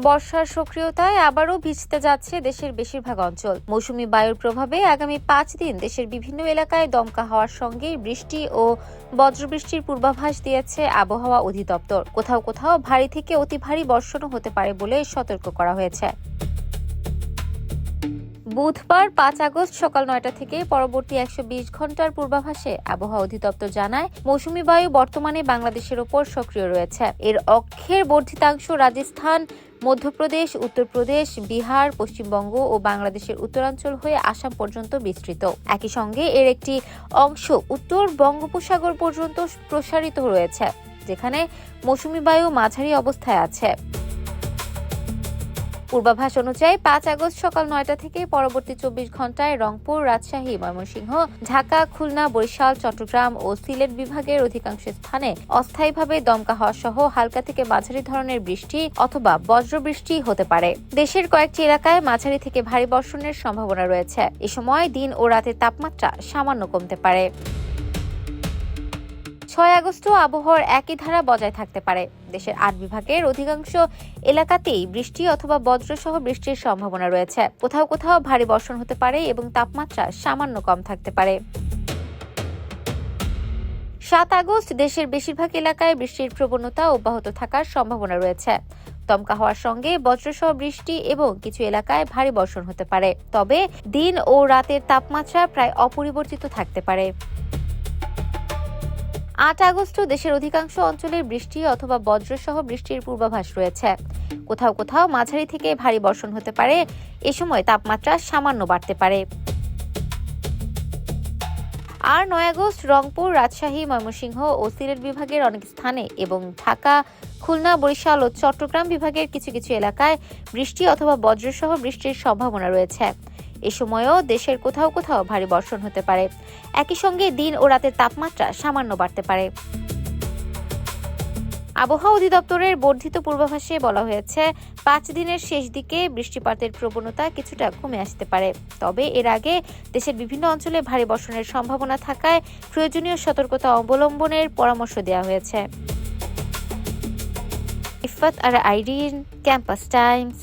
বর্ষার সক্রিয়তায় আবারও ভিজতে যাচ্ছে দেশের বেশিরভাগ অঞ্চল। মৌসুমী বায়ুর প্রভাবে আগামী 5 দিন দেশের বিভিন্ন এলাকায় দমকা হওয়ার সঙ্গে বৃষ্টি ও বজ্রবৃষ্টির পূর্বাভাস দিয়েছে আবহাওয়া অধিদপ্তর। কোথাও কোথাও ভারী থেকে অতি ভারী বর্ষণও হতে পারে বলে সতর্ক করা হয়েছে। বুধবার 5 আগস্ট সকাল 9টা থেকে পরবর্তী 120 ঘন্টার পূর্বাভাসে আবহাওয়া অধিদপ্তর জানায়, মৌসুমী বায়ু বর্তমানে বাংলাদেশের ওপর সক্রিয় রয়েছে। এর অক্ষের বর্ধিতাংশ রাজস্থান, মধ্যপ্রদেশ, উত্তরপ্রদেশ, বিহার, পশ্চিমবঙ্গ ও বাংলাদেশের উত্তরাঞ্চল হয়ে আসাম পর্যন্ত বিস্তৃত। একই সঙ্গে এর একটি অংশ উত্তর বঙ্গোপসাগর পর্যন্ত প্রসারিত রয়েছে, যেখানে মৌসুমী বায়ু মাঝারি অবস্থায় আছে। পূর্বাভাস অনুযায়ী 5 আগস্ট সকাল 9টা থেকে পরবর্তী 24 ঘন্টায় রংপুর, রাজশাহী, ময়মনসিংহ, ঢাকা, খুলনা, বরিশাল, চট্টগ্রাম ও সিলেট বিভাগের অধিকাংশ স্থানে অস্থায়ীভাবে দমকা হওয়া সহ হালকা থেকে মাঝারি ধরনের বৃষ্টি অথবা বজ্রবৃষ্টি হতে পারে। দেশের কয়েকটি এলাকায় মাঝারি থেকে ভারী বর্ষণের সম্ভাবনা রয়েছে। এ সময় দিন ও রাতের তাপমাত্রা সামান্য কমতে পারে। 6 আগস্ট আবহাওয়ার একই ধারা বজায় থাকতে পারে। দেশের 8 বিভাগের অধিকাংশ এলাকাতেই বৃষ্টি অথবা বজ্রসহ বৃষ্টির সম্ভাবনা রয়েছে। কোথাও কোথাও ভারী বর্ষণ হতে পারে এবং তাপমাত্রা সামান্য কম থাকতে পারে। 7 আগস্ট দেশের বেশিরভাগ এলাকায় বৃষ্টির প্রবণতা অব্যাহত থাকার সম্ভাবনা রয়েছে। দমকা হওয়ার সঙ্গে বজ্রসহ বৃষ্টি এবং কিছু এলাকায় ভারী বর্ষণ হতে পারে। তবে দিন ও রাতের তাপমাত্রা প্রায় অপরিবর্তিত থাকতে পারে। 8 আগস্ট দেশের অধিকাংশ অঞ্চলে বৃষ্টি অথবা বজ্রসহ বৃষ্টির পূর্বাভাস রয়েছে। কোথাও কোথাও মাঝারি থেকে ভারী বর্ষণ হতে পারে। এ সময় তাপমাত্রা সামান্য বাড়তে পারে। আর 9 আগস্ট রংপুর, রাজশাহী, ময়মনসিংহ ও সিলেট বিভাগের অনেক স্থানে এবং ঢাকা, খুলনা, বরিশাল ও চট্টগ্রাম বিভাগের কিছু কিছু এলাকায় বৃষ্টি অথবা বজ্রসহ বৃষ্টির সম্ভাবনা রয়েছে। এ সময়ও দেশের কোথাও কোথাও ভারী বর্ষণ হতে পারে। একই সঙ্গে দিন ও রাতের তাপমাত্রা সামান্য বাড়তে পারে। আবহাওয়া অধিদপ্তরের বর্ধিত পূর্বাভাসে বলা হয়েছে, 5 দিনের শেষ দিকে বৃষ্টিপাতের প্রবণতা কিছুটা কমে আসতে পারে। তবে এর আগে দেশের বিভিন্ন অঞ্চলে ভারী বর্ষণের সম্ভাবনা থাকায় প্রয়োজনীয় সতর্কতা অবলম্বনের পরামর্শ দেওয়া হয়েছে। ইফাত আর আইরিন, ক্যাম্পাস টাইমস।